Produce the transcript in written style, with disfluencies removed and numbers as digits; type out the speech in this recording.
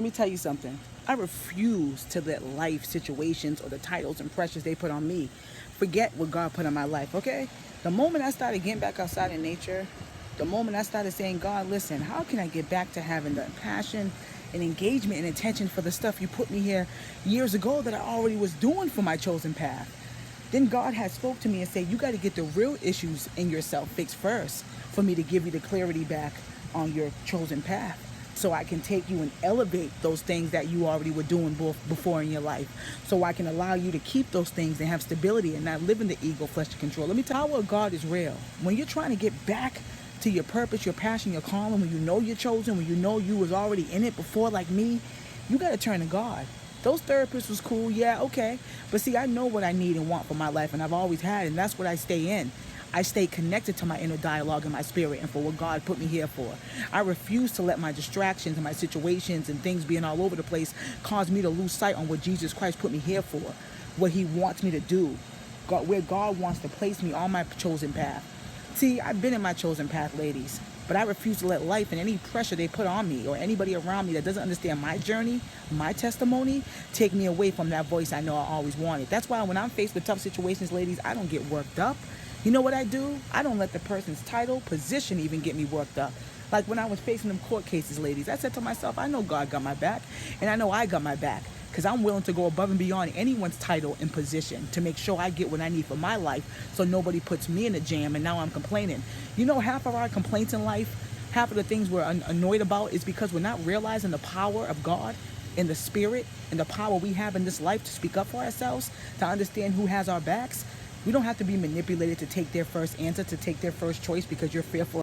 Let me tell you something. I refuse to let life situations or the titles and pressures they put on me forget what God put on my life, okay? The moment I started getting back outside in nature, the moment I started saying, God, listen, how can I get back to having the passion and engagement and attention for the stuff you put me here years ago that I already was doing for my chosen path? Then God had spoke to me and said, you got to get the real issues in yourself fixed first for me to give you the clarity back on your chosen path, so I can take you and elevate those things that you already were doing before in your life, so I can allow you to keep those things and have stability and not live in the ego, flesh, and control. Let me tell you, how God is real. When you're trying to get back to your purpose, your passion, your calling, when you know you're chosen, when you know you was already in it before like me, you got to turn to God. Those therapists was cool, yeah, okay. But see, I know what I need and want for my life, and I've always had, and that's what I stay in. I stay connected to my inner dialogue and my spirit and for what God put me here for. I refuse to let my distractions and my situations and things being all over the place cause me to lose sight on what Jesus Christ put me here for, what he wants me to do, God, where God wants to place me on my chosen path. See, I've been in my chosen path, ladies, but I refuse to let life and any pressure they put on me or anybody around me that doesn't understand my journey, my testimony, take me away from that voice I know I always wanted. That's why when I'm faced with tough situations, ladies, I don't get worked up. You know what I do? I don't let the person's title, position even get me worked up. Like when I was facing them court cases, ladies, I said to myself, I know God got my back, and I know I got my back, because I'm willing to go above and beyond anyone's title and position to make sure I get what I need for my life, so nobody puts me in a jam and now I'm complaining. You know, half of our complaints in life, half of the things we're annoyed about is because we're not realizing the power of God and the spirit and the power we have in this life to speak up for ourselves, to understand who has our backs. We don't have to be manipulated to take their first answer, to take their first choice because you're fearful